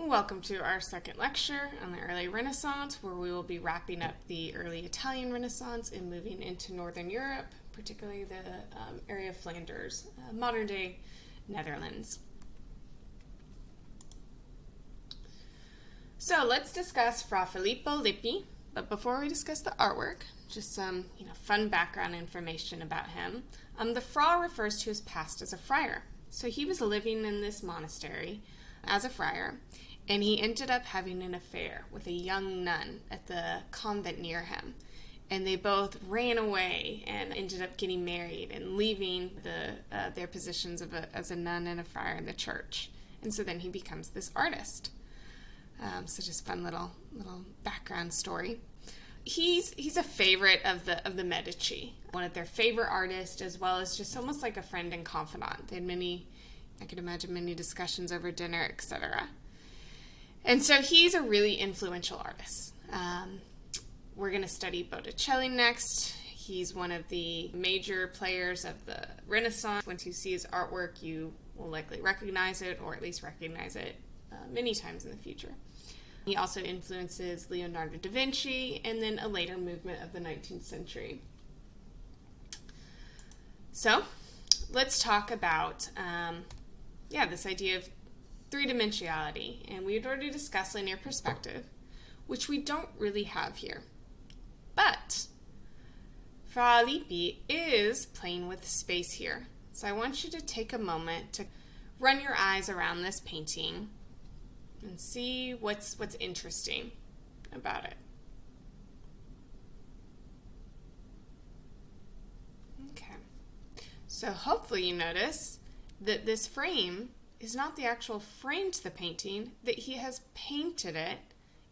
Welcome to our second lecture on the early Renaissance, where we will be wrapping up the early Italian Renaissance and moving into Northern Europe, particularly the area of Flanders, modern-day Netherlands. So let's discuss Fra Filippo Lippi, but before we discuss the artwork, just some fun background information about him. The Fra refers to his past as a friar. So he was living in this monastery as a friar, and he ended up having an affair with a young nun at the convent near him. And they both ran away and ended up getting married and leaving their positions as a nun and a friar in the church. And so then he becomes this artist. So just fun little background story. He's a favorite of the Medici, one of their favorite artists, as well as just almost like a friend and confidant. They had I could imagine many discussions over dinner, etc. And so he's a really influential artist. We're going to study Botticelli next. He's one of the major players of the Renaissance. Once you see his artwork, you will likely recognize it, or at least recognize it many times in the future. He also influences Leonardo da Vinci and then a later movement of the 19th century. So let's talk about this idea of three-dimensionality. And we had already discussed linear perspective, which we don't really have here. But Fra Lippi is playing with space here. So I want you to take a moment to run your eyes around this painting and see what's interesting about it. Okay. So hopefully you notice that this frame is not the actual frame to the painting, that he has painted it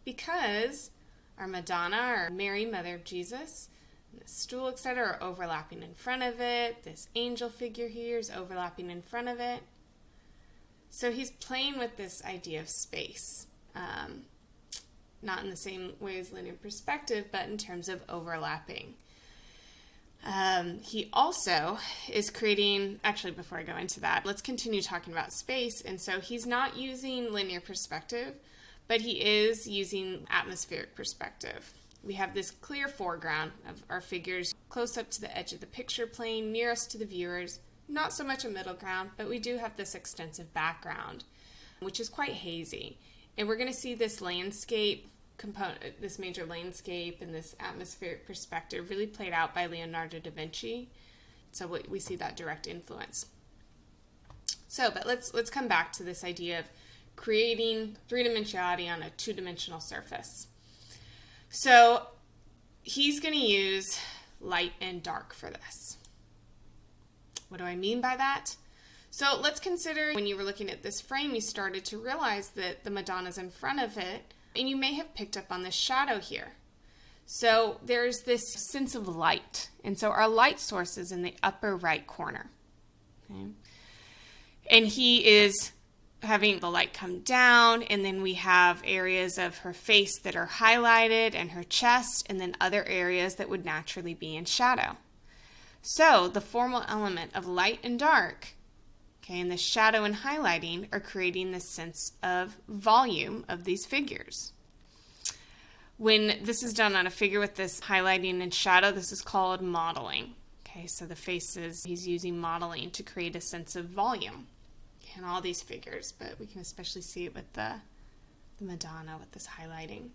because our Madonna, our Mary, Mother of Jesus, and the stool, etc., are overlapping in front of it. This angel figure here is overlapping in front of it. So he's playing with this idea of space, not in the same way as linear perspective, but in terms of overlapping. He also is creating, actually before I go into that, let's continue talking about space. And so he's not using linear perspective, but he is using atmospheric perspective. We have this clear foreground of our figures close up to the edge of the picture plane, nearest to the viewers. Not so much a middle ground, but we do have this extensive background, which is quite hazy. And we're going to see this landscape component, this major landscape and this atmospheric perspective really played out by Leonardo da Vinci. So we see that direct influence. So, but let's come back to this idea of creating three-dimensionality on a two-dimensional surface. So he's going to use light and dark for this. What do I mean by that? So let's consider when you were looking at this frame, you started to realize that the Madonna's in front of it, and you may have picked up on this shadow here. So there's this sense of light. And so our light source is in the upper right corner. Okay? And he is having the light come down, and then we have areas of her face that are highlighted and her chest, and then other areas that would naturally be in shadow. So the formal element of light and dark, okay, and the shadow and highlighting are creating this sense of volume of these figures. When this is done on a figure with this highlighting and shadow, this is called modeling. Okay, so the faces, he's using modeling to create a sense of volume in all these figures, but we can especially see it with the Madonna with this highlighting.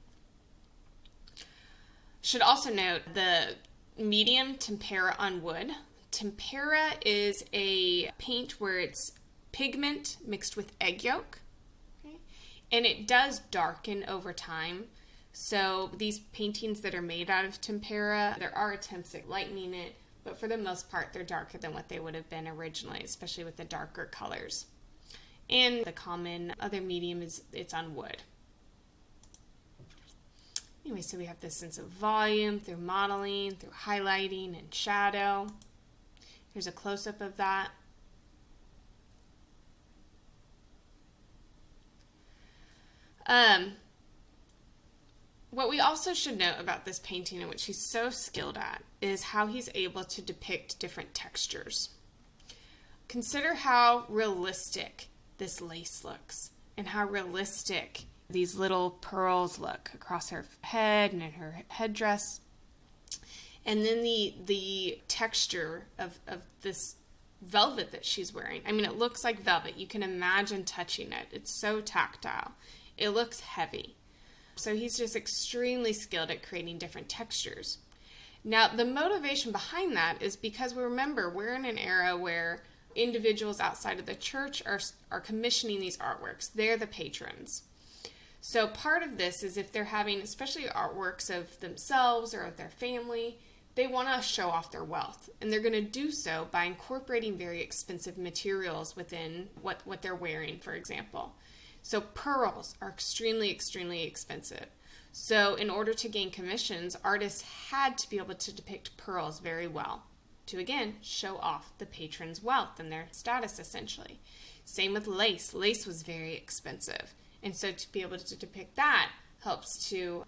Should also note the medium tempera on wood. Tempera is a paint where it's pigment mixed with egg yolk, okay? And it does darken over time. So these paintings that are made out of tempera, there are attempts at lightening it, but for the most part they're darker than what they would have been originally, especially with the darker colors. And the common other medium is it's on wood. Anyway, so we have this sense of volume through modeling, through highlighting and shadow. Here's a close-up of that. What we also should note about this painting, and which he's so skilled at, is how he's able to depict different textures. Consider how realistic this lace looks and how realistic these little pearls look across her head and in her headdress. And then the texture of this velvet that she's wearing. I mean, it looks like velvet. You can imagine touching it. It's so tactile. It looks heavy. So he's just extremely skilled at creating different textures. Now, the motivation behind that is because remember, we're in an era where individuals outside of the church are commissioning these artworks. They're the patrons. So part of this is if they're having, especially artworks of themselves or of their family, they want to show off their wealth. And they're going to do so by incorporating very expensive materials within what they're wearing, for example. So pearls are extremely, extremely expensive. So in order to gain commissions, artists had to be able to depict pearls very well to, again, show off the patron's wealth and their status, essentially. Same with lace. Lace was very expensive. And so to be able to depict that helps to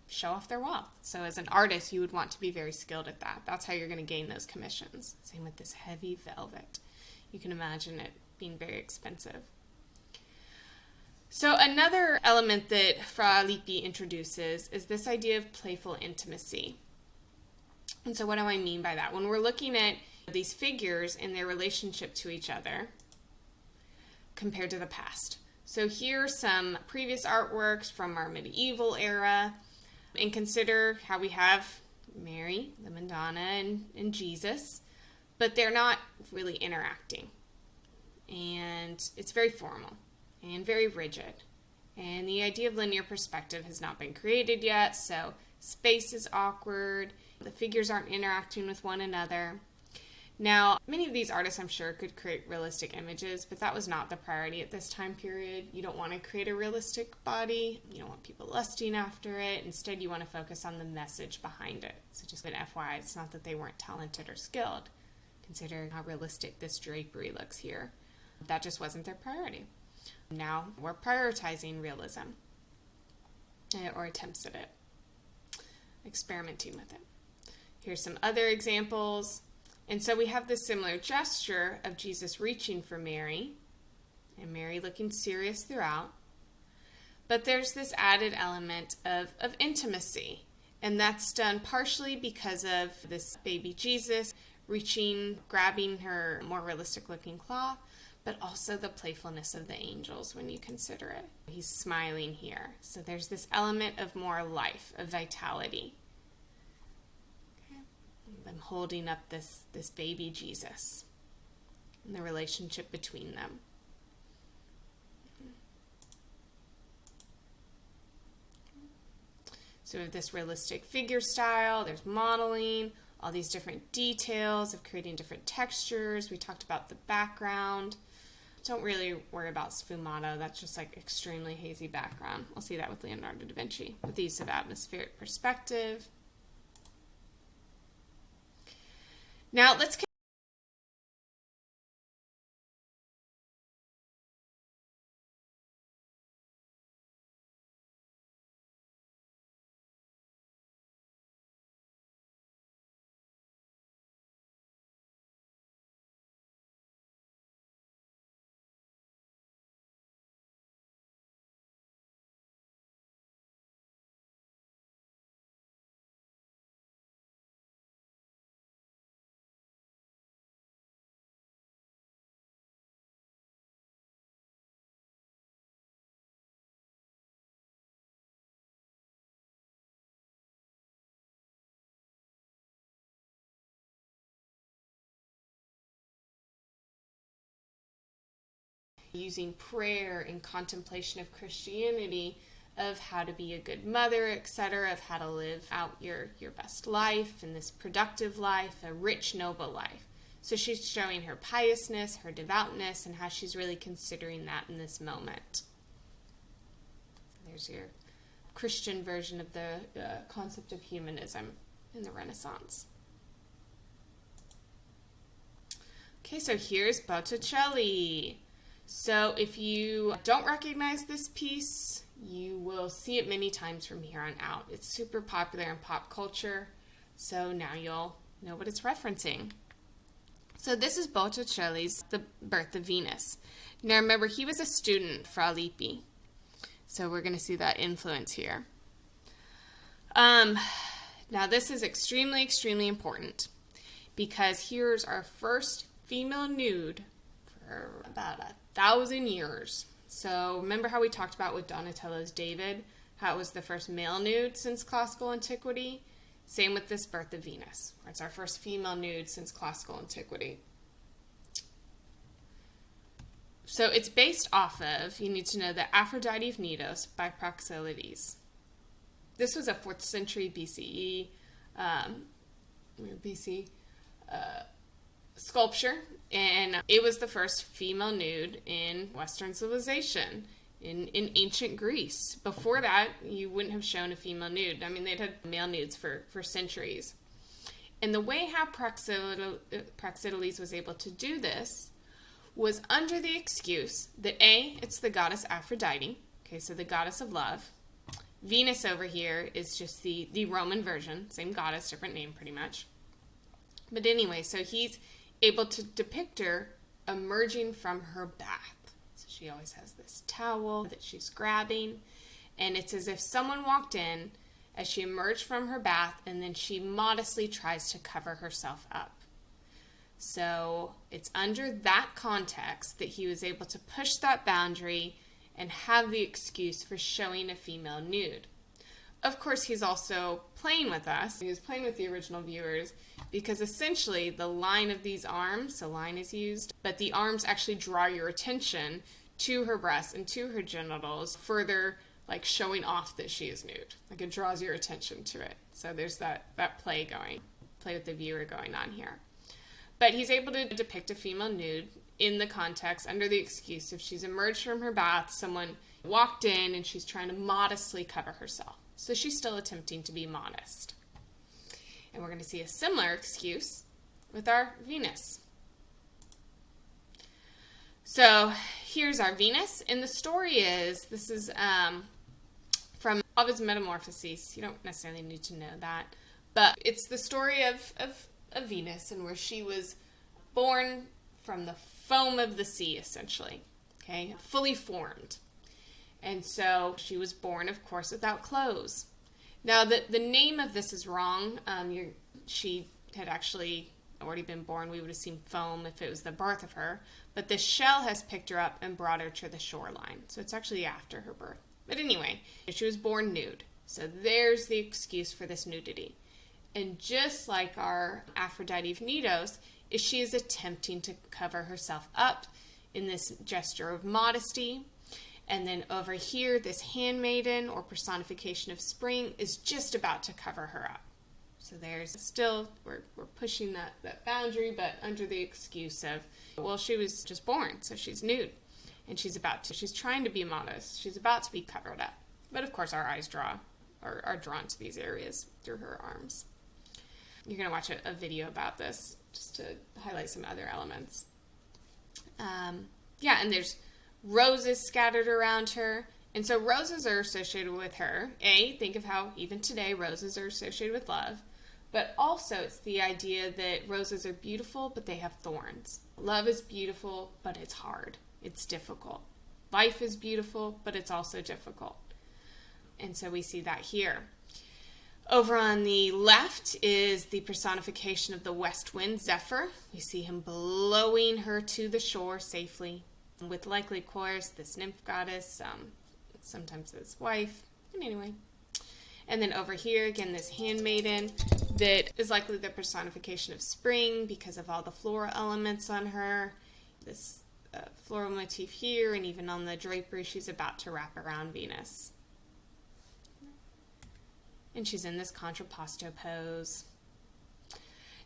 show off their wealth. So as an artist, you would want to be very skilled at that. That's how you're going to gain those commissions. Same with this heavy velvet. You can imagine it being very expensive. So another element that Fra Lippi introduces is this idea of playful intimacy. And so what do I mean by that? When we're looking at these figures and their relationship to each other compared to the past. So here are some previous artworks from our medieval era, and consider how we have Mary, the Madonna, and Jesus, but they're not really interacting. And it's very formal and very rigid. And the idea of linear perspective has not been created yet, so space is awkward, the figures aren't interacting with one another. Now, many of these artists, I'm sure, could create realistic images, but that was not the priority at this time period. You don't want to create a realistic body. You don't want people lusting after it. Instead, you want to focus on the message behind it. So just an FYI, it's not that they weren't talented or skilled. Consider how realistic this drapery looks here. That just wasn't their priority. Now, we're prioritizing realism, or attempts at it, experimenting with it. Here's some other examples. And so we have this similar gesture of Jesus reaching for Mary, and Mary looking serious throughout. But there's this added element of intimacy, and that's done partially because of this baby Jesus reaching, grabbing her more realistic looking claw, but also the playfulness of the angels when you consider it. He's smiling here. So there's this element of more life, of vitality. Them holding up this baby Jesus and the relationship between them. So we have this realistic figure style, there's modeling, all these different details of creating different textures. We talked about the background. Don't really worry about sfumato, that's just like extremely hazy background. We'll see that with Leonardo da Vinci, with the use of atmospheric perspective. Now let's using prayer and contemplation of Christianity, of how to be a good mother, etc., of how to live out your best life and this productive life, a rich, noble life. So she's showing her piousness, her devoutness, and how she's really considering that in this moment. There's your Christian version of the concept of humanism in the Renaissance. Okay, so here's Botticelli. So if you don't recognize this piece, you will see it many times from here on out. It's super popular in pop culture, so now you'll know what it's referencing. So this is Botticelli's The Birth of Venus. Now remember, he was a student, Fra Lippi. So we're going to see that influence here. Now this is extremely, extremely important because here's our first female nude for about 1,000 years. So remember how we talked about with Donatello's David, how it was the first male nude since classical antiquity? Same with this Birth of Venus. It's our first female nude since classical antiquity. So it's based off of, you need to know, the Aphrodite of Knidos by Praxiteles. This was a 4th century BCE, sculpture, and it was the first female nude in Western civilization in ancient Greece. Before that, you wouldn't have shown a female nude. I mean, they'd had male nudes for centuries. And the way how Praxiteles was able to do this was under the excuse that A, it's the goddess Aphrodite, okay, so the goddess of love. Venus over here is just the Roman version, same goddess, different name pretty much. But anyway, so he's able to depict her emerging from her bath. So she always has this towel that she's grabbing, and it's as if someone walked in as she emerged from her bath, and then she modestly tries to cover herself up. So it's under that context that he was able to push that boundary and have the excuse for showing a female nude. Of course, he's also playing with us. He was playing with the original viewers because essentially the line of these arms, so line is used, but the arms actually draw your attention to her breasts and to her genitals, further like showing off that she is nude. Like it draws your attention to it. So there's that play with the viewer going on here. But he's able to depict a female nude in the context under the excuse if she's emerged from her bath, someone walked in and she's trying to modestly cover herself. So she's still attempting to be modest. And we're going to see a similar excuse with our Venus. So here's our Venus. And the story is, this is from Ovid's Metamorphoses. You don't necessarily need to know that. But it's the story of Venus, and where she was born from the foam of the sea, essentially. Okay, fully formed. And so she was born, of course, without clothes. Now, the name of this is wrong. She had actually already been born. We would have seen foam if it was the birth of her. But the shell has picked her up and brought her to the shoreline. So it's actually after her birth. But anyway, she was born nude. So there's the excuse for this nudity. And just like our Aphrodite of Knidos, she is attempting to cover herself up in this gesture of modesty. And then over here, this handmaiden or personification of spring is just about to cover her up. So there's still, we're pushing that boundary, but under the excuse of, well, she was just born, so she's nude. And she's trying to be modest. She's about to be covered up. But of course, our eyes are drawn to these areas through her arms. You're going to watch a video about this just to highlight some other elements. And there's roses scattered around her. And so roses are associated with her. Think of how even today roses are associated with love. But also it's the idea that roses are beautiful, but they have thorns. Love is beautiful, but it's hard. It's difficult. Life is beautiful, but it's also difficult. And so we see that here. Over on the left is the personification of the west wind, Zephyr. We see him blowing her to the shore safely. With likely chorus, this nymph goddess, sometimes his wife, and anyway. And then over here, again, this handmaiden that is likely the personification of spring because of all the floral elements on her. This floral motif here, and even on the drapery she's about to wrap around Venus. And she's in this contrapposto pose.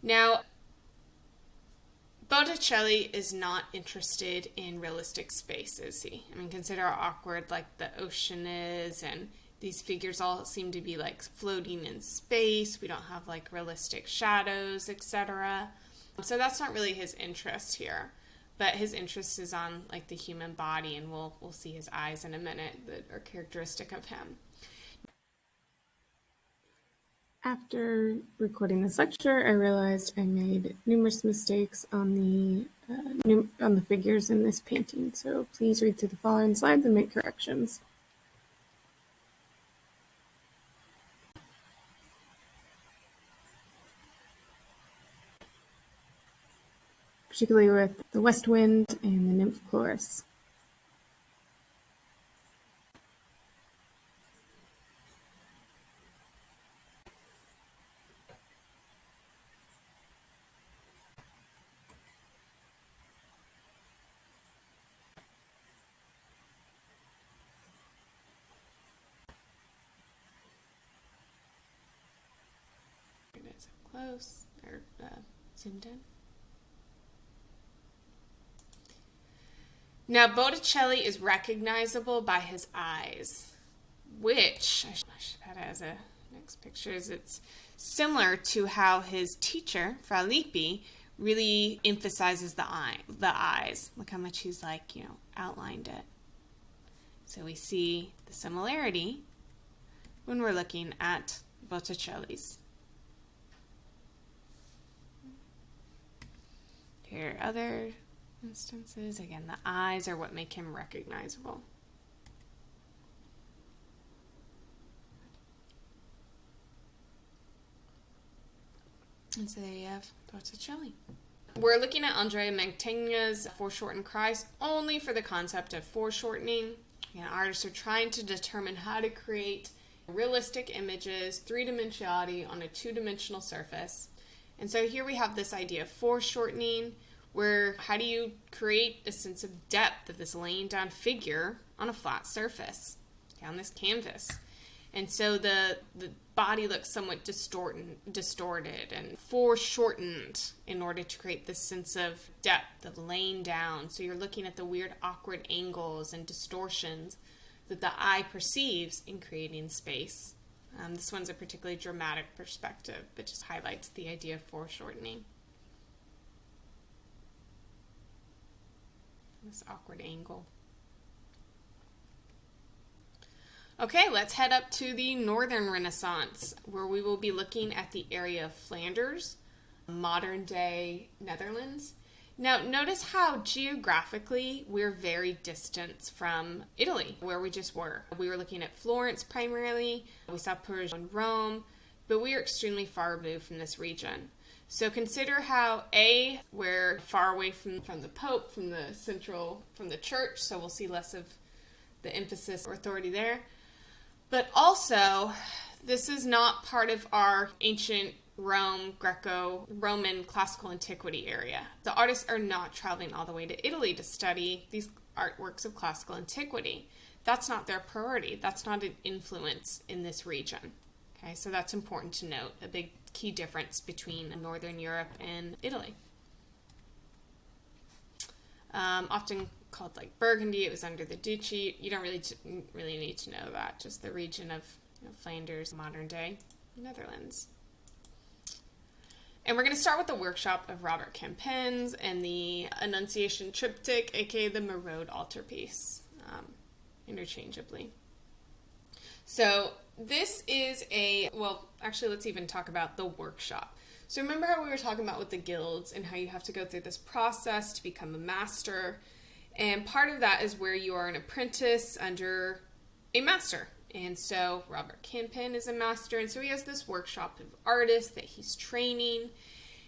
Now, Botticelli is not interested in realistic space, is he? I mean, consider how awkward like the ocean is, and these figures all seem to be like floating in space. We don't have like realistic shadows, etc. So that's not really his interest here. But his interest is on like the human body, and we'll see his eyes in a minute that are characteristic of him. After recording this lecture, I realized I made numerous mistakes on the figures in this painting, so please read through the following slides and make corrections. particularly with the West Wind and the Nymph Chloris. Here it is up close, or zoomed in. Now, Botticelli is recognizable by his eyes, which, I should have it as a next picture, is it's similar to how his teacher, Fra Lippi, really emphasizes the eyes. Look how much he's outlined it. So we see the similarity when we're looking at Botticelli's. Here are other instances. Again, the eyes are what make him recognizable. And so there you have Botticelli. We're looking at Andrea Mantegna's foreshortened cries only for the concept of foreshortening. Artists are trying to determine how to create realistic images, three-dimensionality on a two-dimensional surface. And so here we have this idea of foreshortening, where how do you create a sense of depth of this laying down figure on a flat surface, on this canvas. And so the body looks somewhat distorted and foreshortened in order to create this sense of depth, of laying down. So you're looking at the weird, awkward angles and distortions that the eye perceives in creating space. This one's a particularly dramatic perspective, but just highlights the idea of foreshortening. This awkward angle. Okay, let's head up to the Northern Renaissance, where we will be looking at the area of Flanders, modern-day Netherlands. Now, notice how geographically we're very distant from Italy, where we just were. We were looking at Florence primarily, we saw Persia and Rome, but we are extremely far removed from this region. So consider how, A, we're far away from the Pope, from the church, so we'll see less of the emphasis or authority there. But also, this is not part of our ancient Rome, Greco-Roman classical antiquity area. The artists are not traveling all the way to Italy to study these artworks of classical antiquity. That's not their priority. That's not an influence in this region. Okay, so that's important to note, a big key difference between Northern Europe and Italy. Often called like Burgundy, it was under the duchy. You don't really need to know that, just the region of Flanders, modern day Netherlands. And we're going to start with the workshop of Robert Campins and the Annunciation Triptych, aka the Marode altarpiece, interchangeably. So this is actually let's even talk about the workshop. So remember how we were talking about with the guilds and how you have to go through this process to become a master. And part of that is where you are an apprentice under a master. And so Robert Campin is a master, and so he has this workshop of artists that he's training.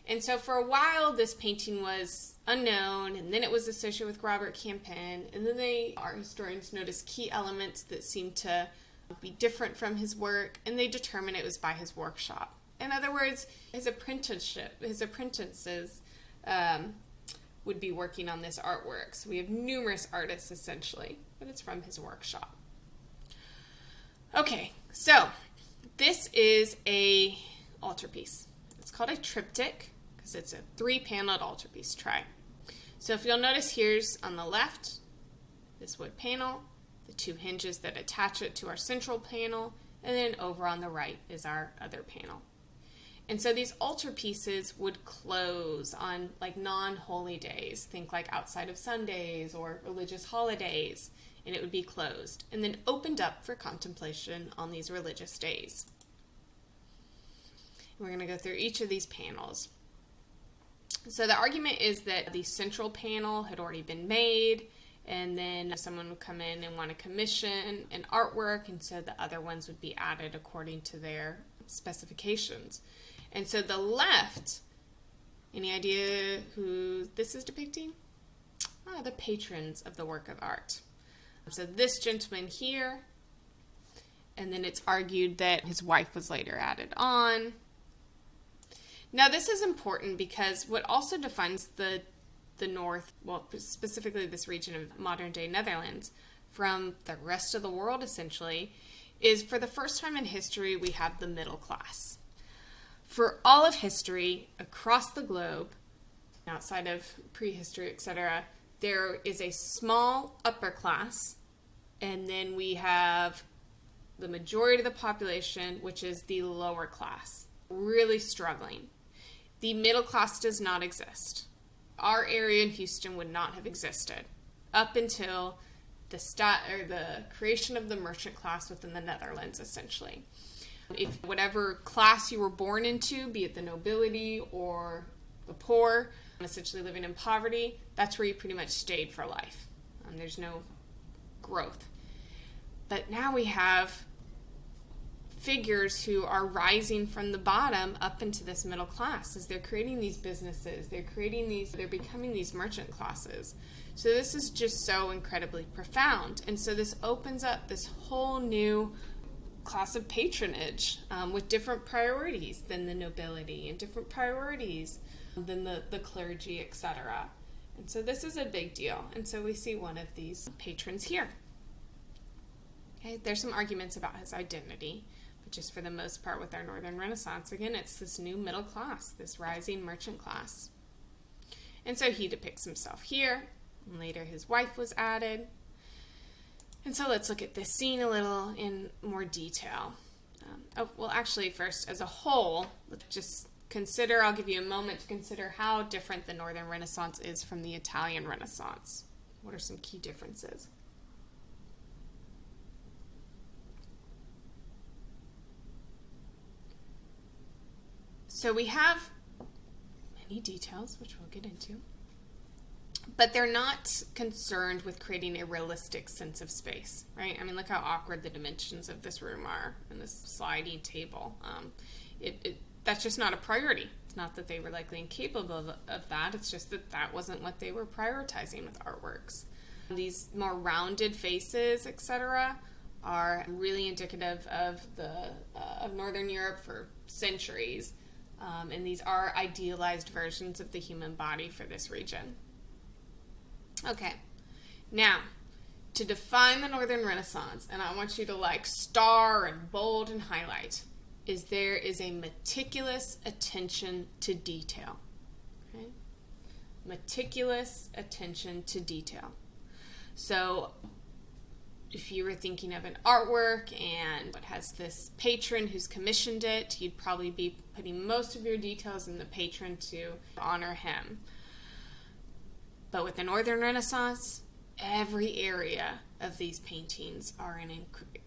And so for a while, this painting was unknown, and then it was associated with Robert Campin, and then art historians noticed key elements that seemed to be different from his work, and they determined it was by his workshop. In other words, his apprentices would be working on this artwork. So we have numerous artists, essentially, but it's from his workshop. Okay, so this is a altarpiece. It's called a triptych because it's a 3-paneled altarpiece. Try. So if you'll notice, here's on the left, this wood panel, the 2 hinges that attach it to our central panel, and then over on the right is our other panel. And so these altarpieces would close on like non-holy days, think like outside of Sundays or religious holidays, and it would be closed and then opened up for contemplation on these religious days. We're going to go through each of these panels. So the argument is that the central panel had already been made, and then someone would come in and want to commission an artwork, and so the other ones would be added according to their specifications. And so the left Any idea who this is depicting? The patrons of the work of art. So this gentleman here, and then it's argued that his wife was later added on. Now this is important because what also defines the North, well, specifically this region of modern-day Netherlands, from the rest of the world essentially, is for the first time in history we have the middle class. For all of history, across the globe, outside of prehistory, etc., there is a small upper class, and then we have the majority of the population, which is the lower class, really struggling. The middle class does not exist. Our area in Houston would not have existed up until the creation of the merchant class within the Netherlands, essentially. If whatever class you were born into, be it the nobility or the poor, essentially living in poverty, that's where you pretty much stayed for life. There's no growth. But now we have figures who are rising from the bottom up into this middle class as they're creating these businesses, they're becoming these merchant classes. So this is just so incredibly profound. And so this opens up this whole new class of patronage with different priorities than the nobility and different priorities than the clergy, etc. And so this is a big deal. And so we see one of these patrons here. Okay, there's some arguments about his identity, but just for the most part with our Northern Renaissance, again, it's this new middle class, this rising merchant class. And so he depicts himself here, and later his wife was added. And so let's look at this scene a little in more detail. Actually, first, as a whole, let's just consider, I'll give you a moment to consider how different the Northern Renaissance is from the Italian Renaissance. What are some key differences? So we have many details, which we'll get into. But they're not concerned with creating a realistic sense of space, right? I mean, look how awkward the dimensions of this room are in this sliding table. That's just not a priority. It's not that they were likely incapable of that. It's just that that wasn't what they were prioritizing with artworks. These more rounded faces, etc., are really indicative of of Northern Europe for centuries. And these are idealized versions of the human body for this region. Okay, now, to define the Northern Renaissance, and I want you to star and bold and highlight, there is a meticulous attention to detail. Okay? Meticulous attention to detail. So, if you were thinking of an artwork and it has this patron who's commissioned it, you'd probably be putting most of your details in the patron to honor him. But with the Northern Renaissance, every area of these paintings are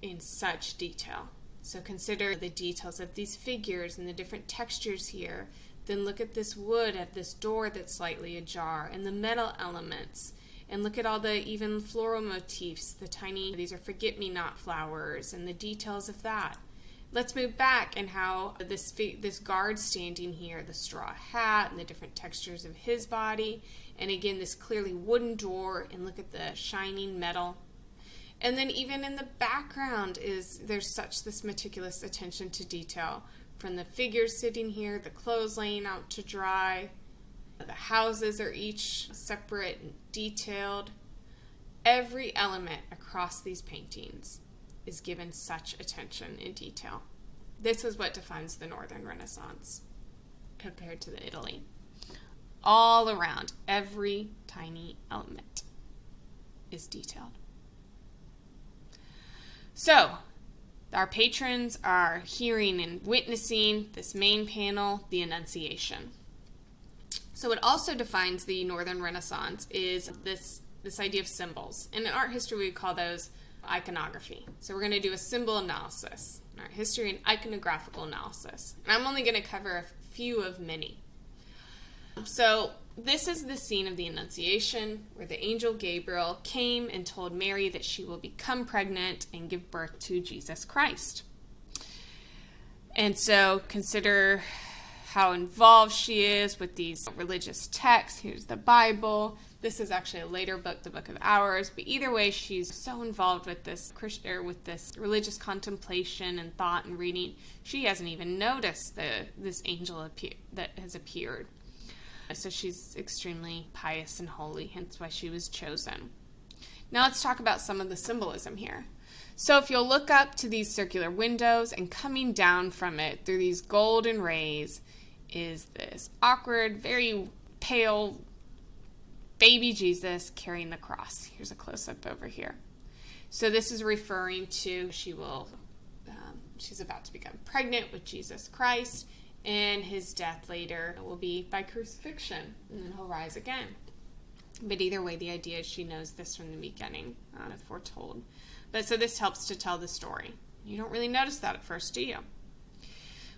in such detail. So consider the details of these figures and the different textures here. Then look at this wood, at this door that's slightly ajar, and the metal elements. And look at all the even floral motifs, these are forget-me-not flowers, and the details of that. Let's move back and how this guard standing here, the straw hat and the different textures of his body. And again, this clearly wooden door, and look at the shining metal. And then even in the background there's such this meticulous attention to detail. From the figures sitting here, the clothes laying out to dry, the houses are each separate and detailed. Every element across these paintings is given such attention in detail. This is what defines the Northern Renaissance compared to the Italy. All around, every tiny element is detailed. So, our patrons are hearing and witnessing this main panel, the Annunciation. So what also defines the Northern Renaissance is this idea of symbols. And in art history, we call those iconography. So we're going to do a symbol analysis, art history and iconographical analysis. And I'm only going to cover a few of many. So this is the scene of the Annunciation, where the angel Gabriel came and told Mary that she will become pregnant and give birth to Jesus Christ. And so consider how involved she is with these religious texts. Here's the Bible. This is actually a later book, the Book of Hours. But either way, she's so involved with this religious contemplation and thought and reading, she hasn't even noticed this angel that has appeared. So she's extremely pious and holy, hence why she was chosen. Now let's talk about some of the symbolism here. So if you'll look up to these circular windows, and coming down from it through these golden rays is this awkward, very pale baby Jesus carrying the cross. Here's a close-up over here. So this is referring to she's about to become pregnant with Jesus Christ, and his death later will be by crucifixion, and then he'll rise again. But either way, the idea is she knows this from the beginning, foretold. But so this helps to tell the story. You don't really notice that at first, do you?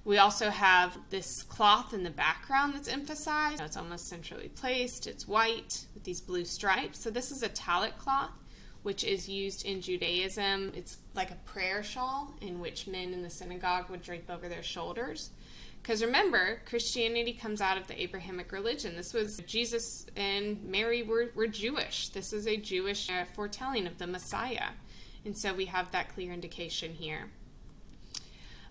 We also have this cloth in the background that's emphasized. It's almost centrally placed. It's white with these blue stripes. So this is a tallit cloth, which is used in Judaism. It's like a prayer shawl in which men in the synagogue would drape over their shoulders. Because remember, Christianity comes out of the Abrahamic religion. This was Jesus and Mary were Jewish. This is a Jewish foretelling of the Messiah. And so we have that clear indication here.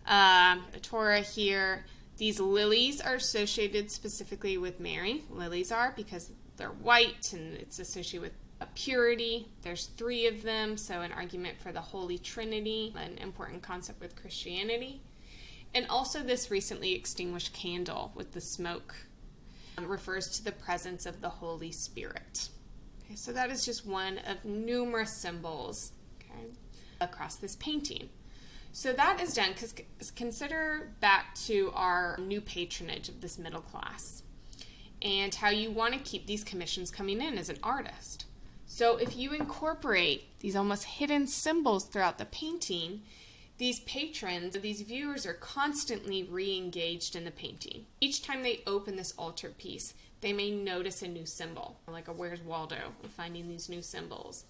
The Torah here, these lilies are associated specifically with Mary. Lilies are because they're white and it's associated with purity. There's 3 of them, so an argument for the Holy Trinity, an important concept with Christianity. And also this recently extinguished candle with the smoke refers to the presence of the Holy Spirit. Okay, so that is just one of numerous symbols across this painting. So that is done because consider back to our new patronage of this middle class and how you want to keep these commissions coming in as an artist. So if you incorporate these almost hidden symbols throughout the painting, these patrons, these viewers are constantly re-engaged in the painting. Each time they open this altarpiece, they may notice a new symbol, like a Where's Waldo, of finding these new symbols.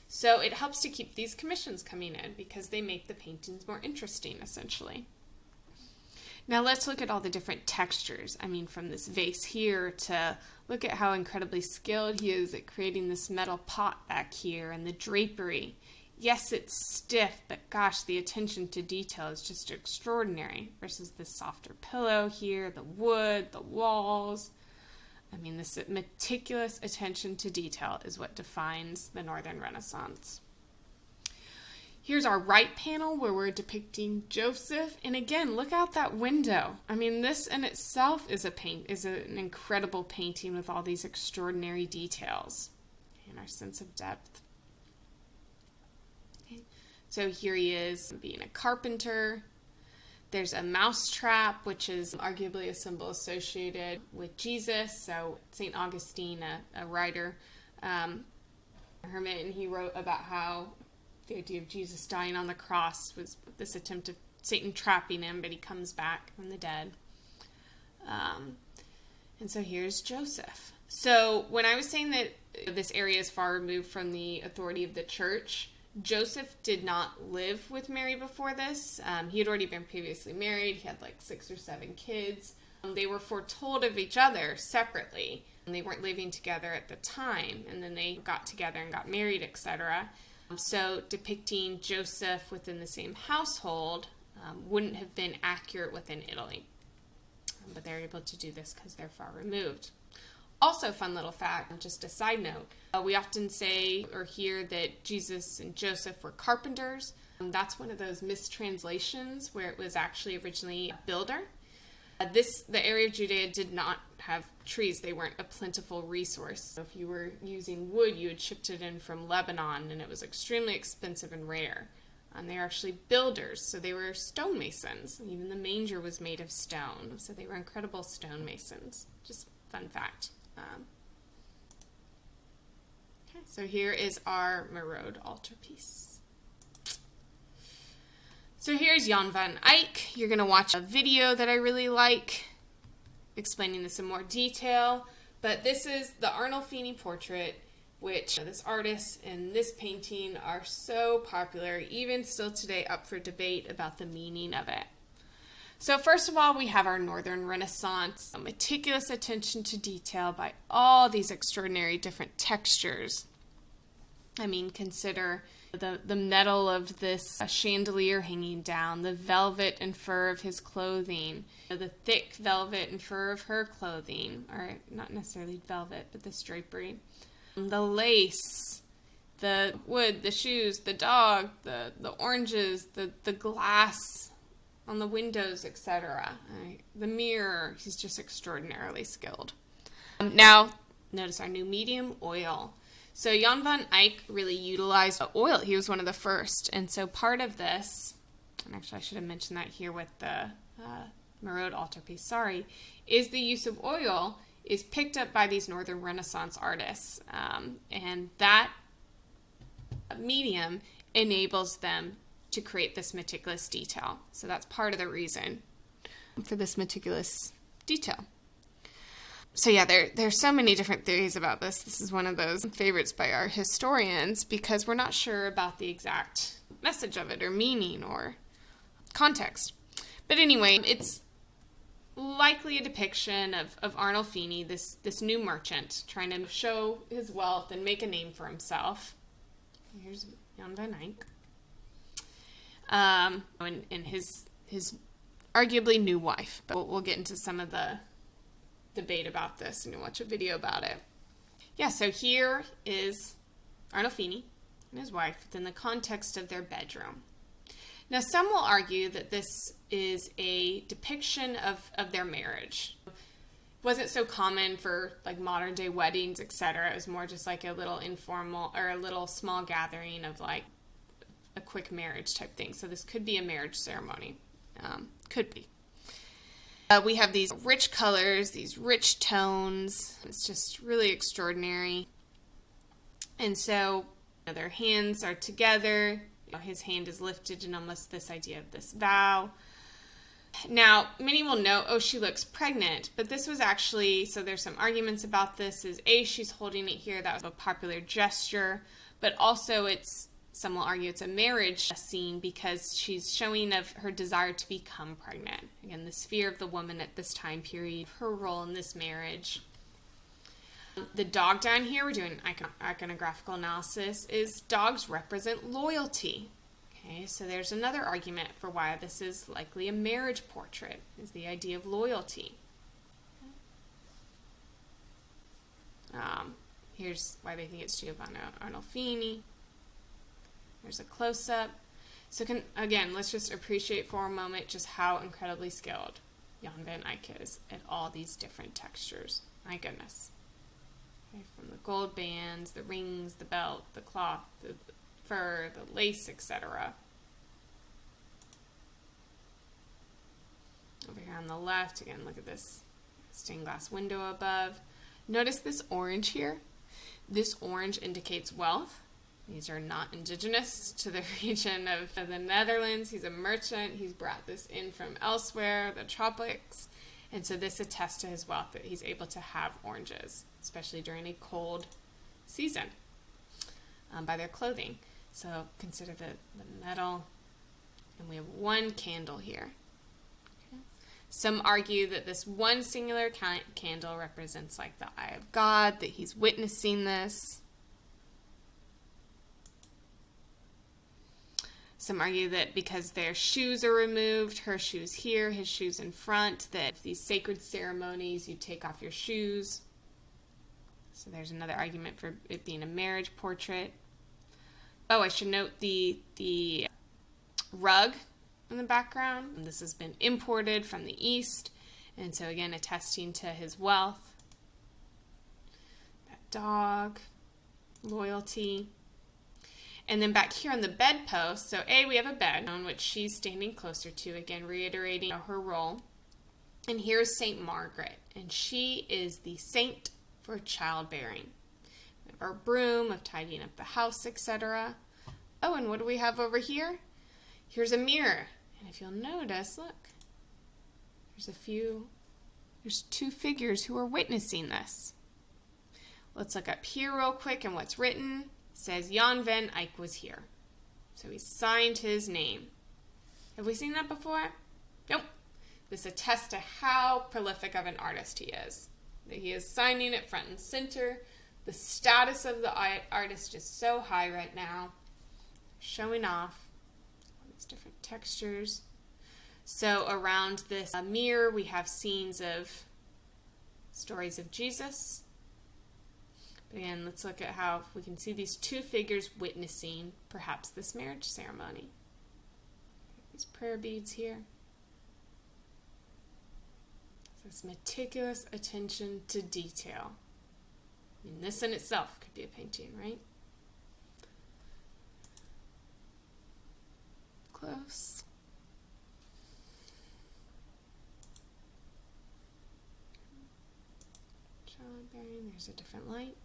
So it helps to keep these commissions coming in because they make the paintings more interesting, essentially. Now let's look at all the different textures. I mean, from this vase here to look at how incredibly skilled he is at creating this metal pot back here and the drapery. Yes, it's stiff, but gosh, the attention to detail is just extraordinary versus this softer pillow here, the wood, the walls. I mean, this meticulous attention to detail is what defines the Northern Renaissance. Here's our right panel where we're depicting Joseph. And again, look out that window. I mean, this in itself is an incredible painting with all these extraordinary details and our sense of depth. Okay. So here he is being a carpenter. There's a mouse trap, which is arguably a symbol associated with Jesus. So St. Augustine, a writer, hermit, and he wrote about how the idea of Jesus dying on the cross was this attempt of Satan trapping him, but he comes back from the dead. And so here's Joseph. So when I was saying that this area is far removed from the authority of the church, Joseph did not live with Mary before this. He had already been previously married. He had like 6 or 7 kids. They were foretold of each other separately. And they weren't living together at the time. And then they got together and got married, etc. So depicting Joseph within the same household wouldn't have been accurate within Italy. But they're able to do this because they're far removed. Also, fun little fact, just a side note, we often say or hear that Jesus and Joseph were carpenters. That's one of those mistranslations where it was actually originally a builder. The area of Judea did not have trees. They weren't a plentiful resource. So if you were using wood, you had shipped it in from Lebanon, and it was extremely expensive and rare. They were actually builders, so they were stonemasons. Even the manger was made of stone, so they were incredible stonemasons. Just fun fact. Okay, so here is our Merode altarpiece. So here's Jan van Eyck. You're going to watch a video that I really like, explaining this in more detail. But this is the Arnolfini portrait, which this artist and this painting are so popular, even still today up for debate about the meaning of it. So first of all, we have our Northern Renaissance, a meticulous attention to detail by all these extraordinary different textures. I mean, consider the metal of this chandelier hanging down, the velvet and fur of his clothing, the thick velvet and fur of her clothing, or not necessarily velvet, but this drapery, the lace, the wood, the shoes, the dog, the oranges, the glass on the windows, etc. The mirror, he's just extraordinarily skilled. Now, notice our new medium, oil. So Jan van Eyck really utilized oil. He was one of the first. And so part of this, and actually I should have mentioned that here with the Marode altarpiece, sorry, is the use of oil is picked up by these Northern Renaissance artists. And that medium enables them to create this meticulous detail. So that's part of the reason for this meticulous detail. So yeah, there's so many different theories about this. This is one of those favorites by our historians because we're not sure about the exact message of it or meaning or context. But anyway, it's likely a depiction of Arnolfini, this new merchant, trying to show his wealth and make a name for himself. Here's Jan van Eyck. And his arguably new wife. But we'll get into some of the debate about this and you'll watch a video about it. Yeah, so here is Arnolfini and his wife within the context of their bedroom. Now, some will argue that this is a depiction of their marriage. It wasn't so common for like modern day weddings, etc. It was more just like a little informal or a little small gathering of like a quick marriage type thing. So this could be a marriage ceremony. Could be. We have these rich colors, these rich tones. It's just really extraordinary. And so their hands are together. His hand is lifted in almost this idea of this vow. Now, many will know, oh, she looks pregnant, but this was actually, so there's some arguments about this, is A, she's holding it here, that was a popular gesture, but also some will argue it's a marriage scene because she's showing of her desire to become pregnant. Again, this fear of the woman at this time period, her role in this marriage. The dog down here, we're doing iconographical analysis, is dogs represent loyalty. Okay, so there's another argument for why this is likely a marriage portrait, is the idea of loyalty. Here's why they think it's Giovanni Arnolfini. There's a close-up. So again, let's just appreciate for a moment just how incredibly skilled Jan van Eyck is at all these different textures. My goodness. Okay, from the gold bands, the rings, the belt, the cloth, the fur, the lace, etc. Over here on the left, again, look at this stained glass window above. Notice this orange here. This orange indicates wealth. These are not indigenous to the region of the Netherlands. He's a merchant. He's brought this in from elsewhere, the tropics. And so this attests to his wealth that he's able to have oranges, especially during a cold season, by their clothing. So consider the metal. And we have one candle here. Okay. Some argue that this one singular candle represents like the eye of God, that he's witnessing this. Some argue that because their shoes are removed, her shoes here, his shoes in front, that these sacred ceremonies, you take off your shoes. So there's another argument for it being a marriage portrait. Oh, I should note the rug in the background. This has been imported from the East, and so again, attesting to his wealth. That dog, loyalty. And then back here on the bedpost, so A, we have a bed on which she's standing closer to, again, reiterating her role. And here's St. Margaret, and she is the saint for childbearing. We have our broom of tidying up the house, etc. Oh, and what do we have over here? Here's a mirror. And if you'll notice, look, there's two figures who are witnessing this. Let's look up here real quick, and what's written says Jan van Eyck was here. So he signed his name. Have we seen that before? Nope. This attests to how prolific of an artist he is. That he is signing it front and center. The status of the artist is so high right now. Showing off all these different textures. So around this mirror, we have scenes of stories of Jesus. Again, let's look at how we can see these two figures witnessing perhaps this marriage ceremony. These prayer beads here. This meticulous attention to detail. I mean, this in itself could be a painting, right? Close. Childbearing, there's a different light.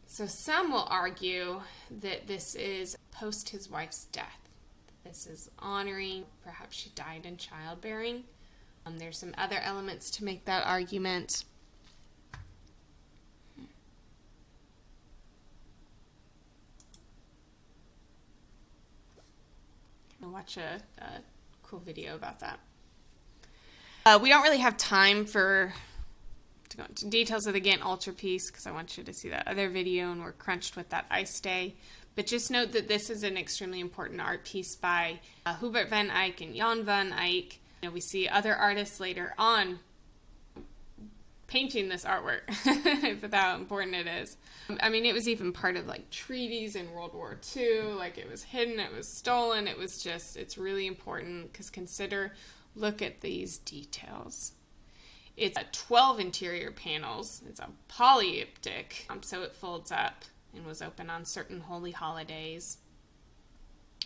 So some will argue that this is post his wife's death. This is honoring, perhaps she died in childbearing. There's some other elements to make that argument. I'll watch a cool video about that. We don't really have time to go into details of the Ghent altarpiece because I want you to see that other video, and we're crunched with that ice day. But just note that this is an extremely important art piece by Hubert van Eyck and Jan van Eyck. You know, we see other artists later on painting this artwork, but how important it is. I mean, it was even part of like treaties in World War II. Like, it was hidden, it was stolen. It was just, it's really important because look at these details. It's 12 interior panels. It's a polyptych, so it folds up and was open on certain holy holidays,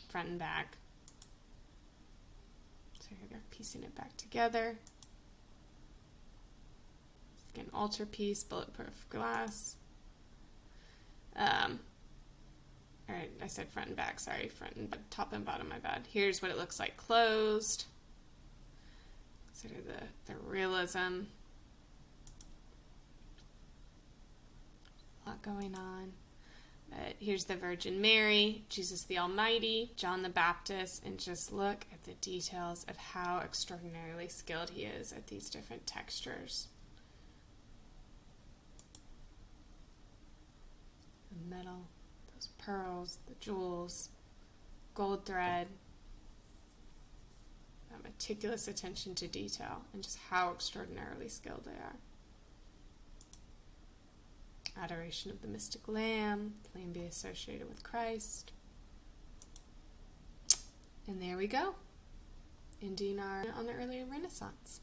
front and back. So here they're piecing it back together. Again, altarpiece, bulletproof glass. All right, I said front and back. Sorry, top and bottom. My bad. Here's what it looks like closed. Consider the realism. A lot going on. But here's the Virgin Mary, Jesus the Almighty, John the Baptist, and just look at the details of how extraordinarily skilled he is at these different textures. The metal, those pearls, the jewels, gold thread, that meticulous attention to detail, and just how extraordinarily skilled they are. Adoration of the mystic lamb be associated with Christ. And there we go, ending on the early Renaissance.